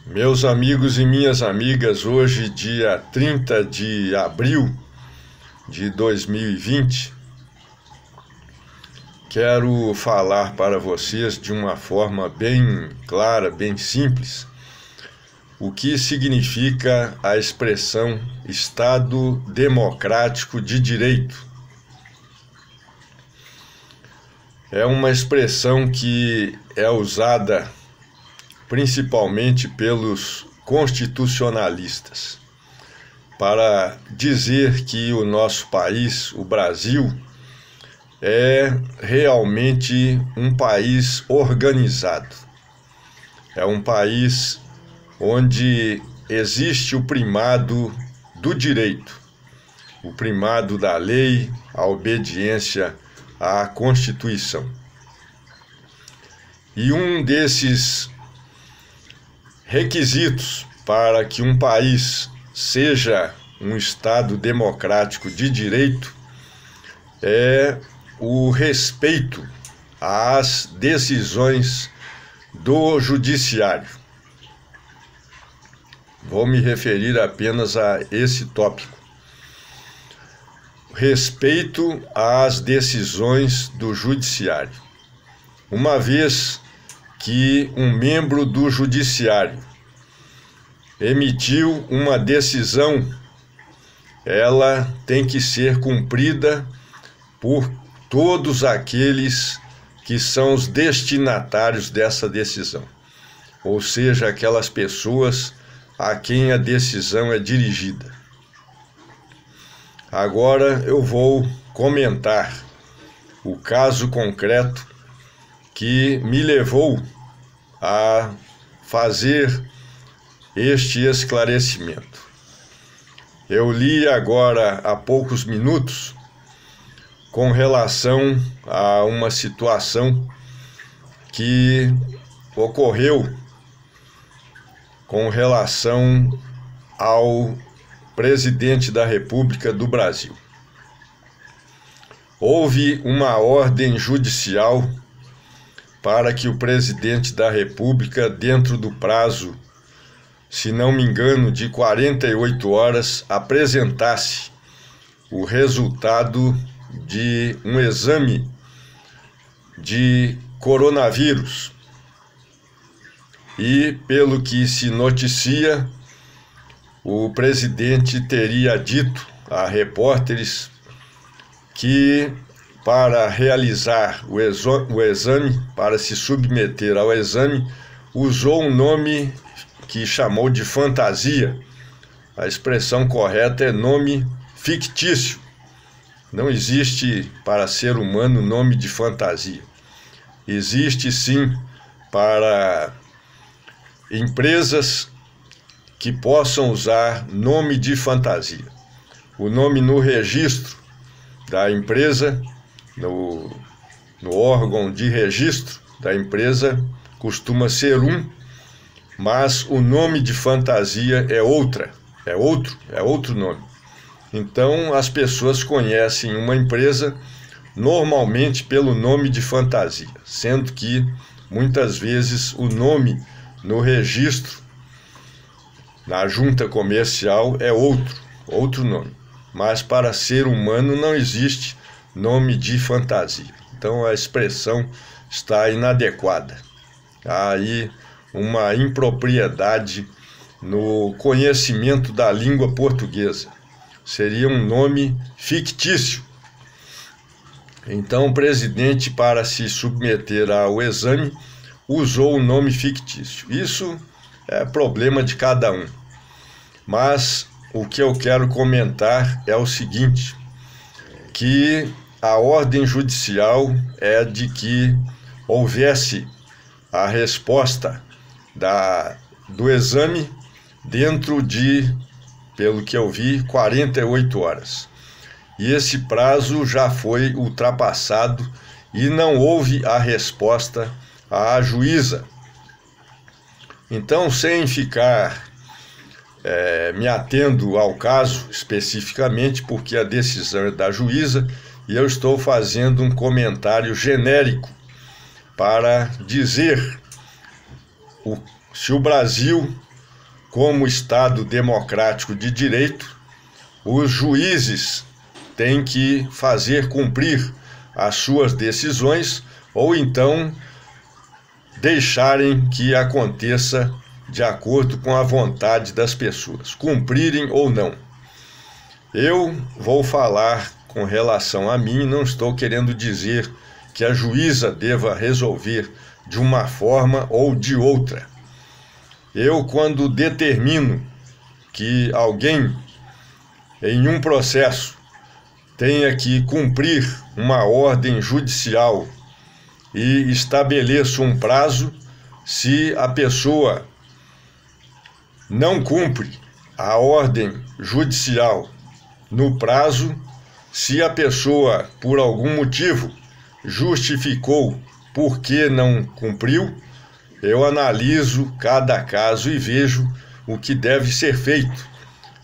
Meus amigos e minhas amigas, hoje, dia 30 de abril de 2020, quero falar para vocês de uma forma bem clara, bem simples, o que significa a expressão Estado Democrático de Direito. É uma expressão que é usada principalmente pelos constitucionalistas, para dizer que o nosso país, o Brasil, é realmente um país organizado. É um país onde existe o primado do direito, o primado da lei, a obediência à Constituição. E um desses requisitos para que um país seja um Estado democrático de direito é o respeito às decisões do judiciário. Vou me referir apenas a esse tópico. Respeito às decisões do judiciário. Uma vez que um membro do judiciário emitiu uma decisão, ela tem que ser cumprida por todos aqueles que são os destinatários dessa decisão, ou seja, aquelas pessoas a quem a decisão é dirigida. Agora eu vou comentar o caso concreto que me levou a fazer este esclarecimento. Eu li agora há poucos minutos com relação a uma situação que ocorreu com relação ao presidente da República do Brasil. Houve uma ordem judicial para que o presidente da República, dentro do prazo, se não me engano, de 48 horas, apresentasse o resultado de um exame de coronavírus. E, pelo que se noticia, o presidente teria dito a repórteres que para realizar o exame, para se submeter ao exame, usou um nome que chamou de fantasia. A expressão correta é nome fictício. Não existe para ser humano nome de fantasia. Existe sim para empresas que possam usar nome de fantasia. O nome no registro da empresa, no órgão de registro da empresa, costuma ser um, mas o nome de fantasia é outro nome. Então, as pessoas conhecem uma empresa normalmente pelo nome de fantasia, sendo que muitas vezes o nome no registro, na junta comercial, é outro nome. Mas para ser humano não existe nome de fantasia. Então a expressão está inadequada. Há aí uma impropriedade no conhecimento da língua portuguesa. Seria um nome fictício. Então o presidente, para se submeter ao exame, usou um nome fictício. Isso é problema de cada um. Mas o que eu quero comentar é o seguinte, que a ordem judicial é de que houvesse a resposta do exame dentro de, pelo que eu vi, 48 horas. E esse prazo já foi ultrapassado e não houve a resposta à juíza. Então, sem ficar me atendo ao caso especificamente, porque a decisão é da juíza, e eu estou fazendo um comentário genérico para dizer se o Brasil como Estado democrático de direito, os juízes têm que fazer cumprir as suas decisões ou então deixarem que aconteça de acordo com a vontade das pessoas, cumprirem ou não. Eu vou falar com relação a mim, não estou querendo dizer que a juíza deva resolver de uma forma ou de outra. Eu, quando determino que alguém em um processo tenha que cumprir uma ordem judicial e estabeleço um prazo, se a pessoa não cumpre a ordem judicial no prazo, se a pessoa, por algum motivo, justificou por que não cumpriu, eu analiso cada caso e vejo o que deve ser feito,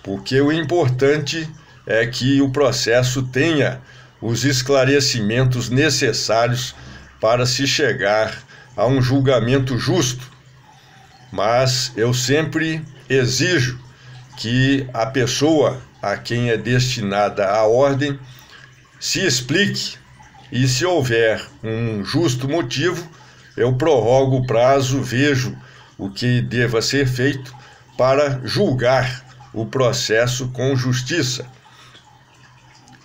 porque o importante é que o processo tenha os esclarecimentos necessários para se chegar a um julgamento justo. Mas eu sempre exijo que a pessoa a quem é destinada a ordem se explique e, se houver um justo motivo, eu prorrogo o prazo, vejo o que deva ser feito para julgar o processo com justiça.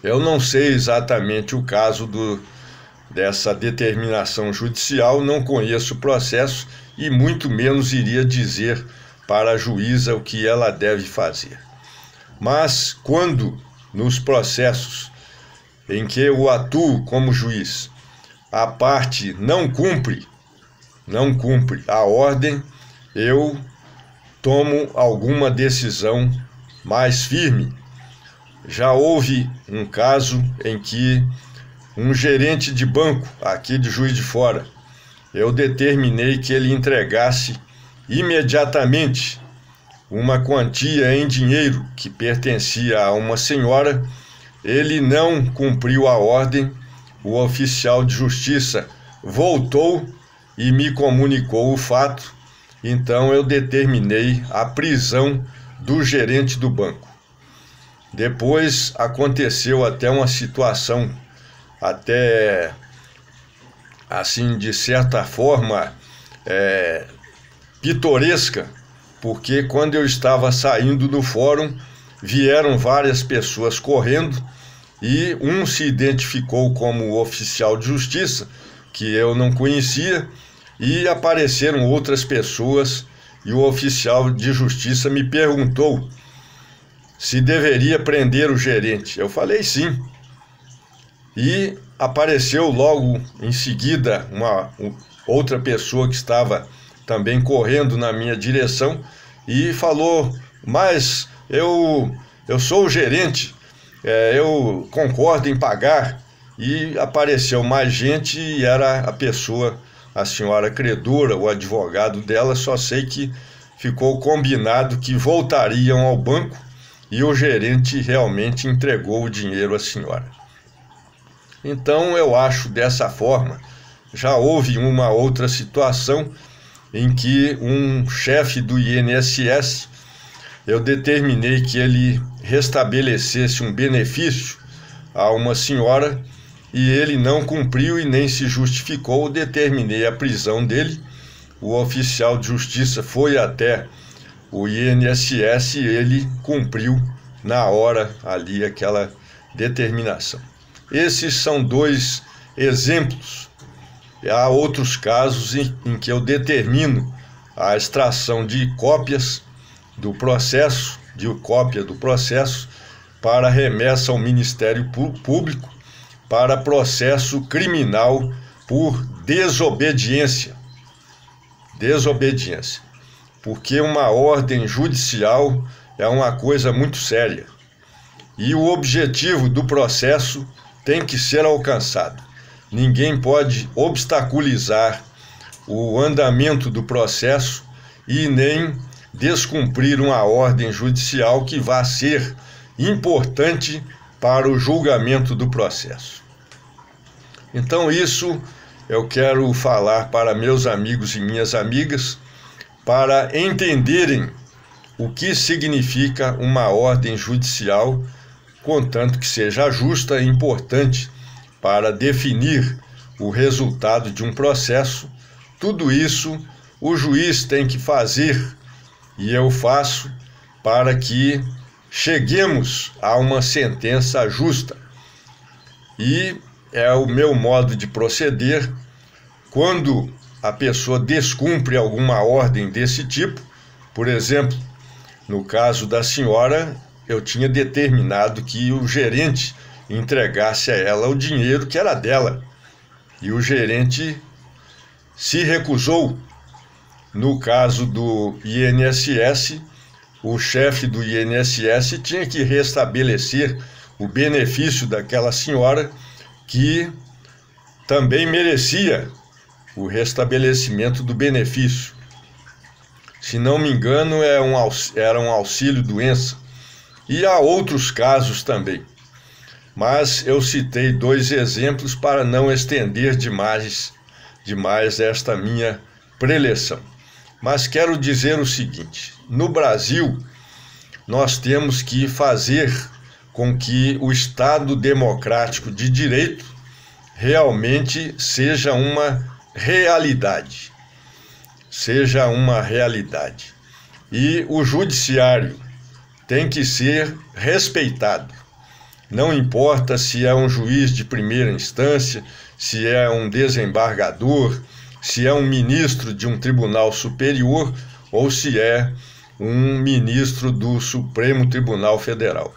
Eu não sei exatamente o caso dessa determinação judicial, não conheço o processo e muito menos iria dizer para a juíza o que ela deve fazer. Mas quando nos processos em que eu atuo como juiz, a parte não cumpre a ordem, eu tomo alguma decisão mais firme. Já houve um caso em que um gerente de banco aqui de Juiz de Fora, eu determinei que ele entregasse imediatamente uma quantia em dinheiro que pertencia a uma senhora. Ele não cumpriu a ordem, o oficial de justiça voltou e me comunicou o fato, então eu determinei a prisão do gerente do banco. Depois aconteceu até uma situação, até assim, de certa forma, pitoresca, porque quando eu estava saindo do fórum, vieram várias pessoas correndo e um se identificou como oficial de justiça, que eu não conhecia, e apareceram outras pessoas e o oficial de justiça me perguntou se deveria prender o gerente. Eu falei sim. E apareceu logo em seguida uma outra pessoa que estava também correndo na minha direção e falou: mas eu sou o gerente, eu concordo em pagar. E apareceu mais gente e era a pessoa, a senhora credora, o advogado dela. Só sei que ficou combinado que voltariam ao banco e o gerente realmente entregou o dinheiro à senhora. Então eu acho dessa forma. Já houve uma outra situação em que um chefe do INSS, eu determinei que ele restabelecesse um benefício a uma senhora e ele não cumpriu e nem se justificou. Determinei a prisão dele. O oficial de justiça foi até o INSS e ele cumpriu na hora ali aquela determinação. Esses são dois exemplos. Há outros casos em que eu determino a extração de cópias do processo, de cópia do processo, para remessa ao Ministério Público, para processo criminal por desobediência. Desobediência. Porque uma ordem judicial é uma coisa muito séria. E o objetivo do processo tem que ser alcançado. Ninguém pode obstaculizar o andamento do processo e nem descumprir uma ordem judicial que vá ser importante para o julgamento do processo. Então isso eu quero falar para meus amigos e minhas amigas, para entenderem o que significa uma ordem judicial, contanto que seja justa e importante para definir o resultado de um processo. Tudo isso o juiz tem que fazer, e eu faço, para que cheguemos a uma sentença justa. E é o meu modo de proceder quando a pessoa descumpre alguma ordem desse tipo. Por exemplo, no caso da senhora, eu tinha determinado que o gerente entregasse a ela o dinheiro que era dela, e o gerente se recusou. No caso do INSS, o chefe do INSS tinha que restabelecer o benefício daquela senhora, que também merecia o restabelecimento do benefício. Se não me engano, era um auxílio-doença. E há outros casos também. Mas eu citei 2 exemplos para não estender demais esta minha preleção. Mas quero dizer o seguinte: no Brasil, nós temos que fazer com que o Estado democrático de direito realmente seja uma realidade. Seja uma realidade. E o judiciário tem que ser respeitado. Não importa se é um juiz de primeira instância, se é um desembargador, se é um ministro de um tribunal superior ou se é um ministro do Supremo Tribunal Federal.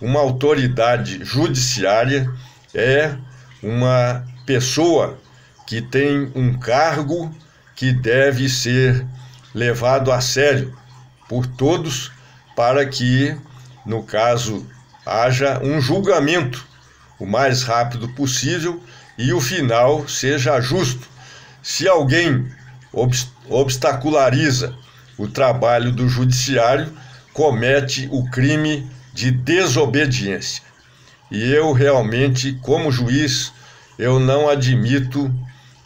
Uma autoridade judiciária é uma pessoa que tem um cargo que deve ser levado a sério por todos, para que, no caso, haja um julgamento o mais rápido possível e o final seja justo. Se alguém obstaculariza o trabalho do judiciário, comete o crime de desobediência. E eu realmente, como juiz, eu não admito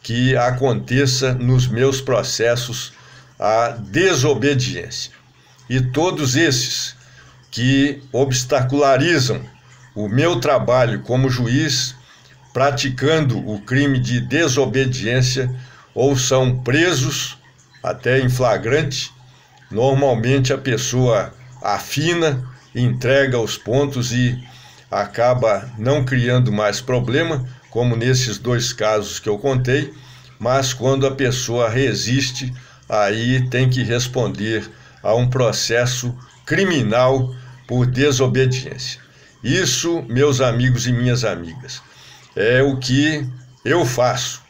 que aconteça nos meus processos a desobediência. E todos esses que obstacularizam o meu trabalho como juiz, praticando o crime de desobediência, ou são presos até em flagrante. Normalmente a pessoa afina, entrega os pontos e acaba não criando mais problema, como nesses 2 casos que eu contei, mas quando a pessoa resiste, aí tem que responder a um processo criminal por desobediência. Isso, meus amigos e minhas amigas, é o que eu faço.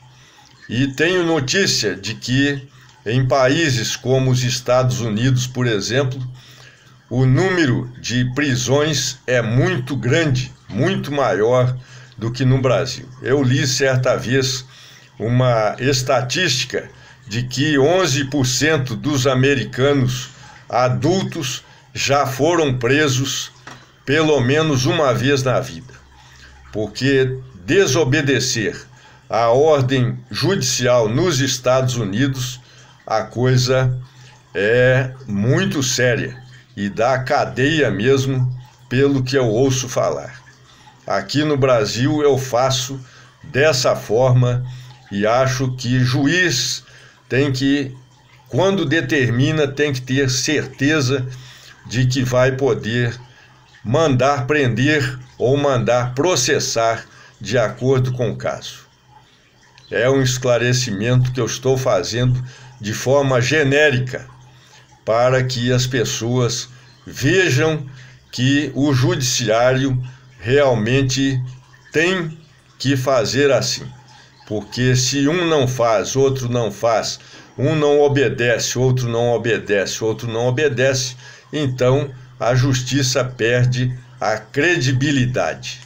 E tenho notícia de que em países como os Estados Unidos, por exemplo, o número de prisões é muito grande, muito maior do que no Brasil. Eu li certa vez uma estatística de que 11% dos americanos adultos já foram presos pelo menos uma vez na vida, porque desobedecer a ordem judicial nos Estados Unidos, a coisa é muito séria e dá cadeia mesmo, pelo que eu ouço falar. Aqui no Brasil eu faço dessa forma e acho que juiz tem que, quando determina, tem que ter certeza de que vai poder mandar prender ou mandar processar de acordo com o caso. É um esclarecimento que eu estou fazendo de forma genérica, para que as pessoas vejam que o judiciário realmente tem que fazer assim. Porque se um não faz, outro não faz, um não obedece, outro não obedece, outro não obedece, então a justiça perde a credibilidade.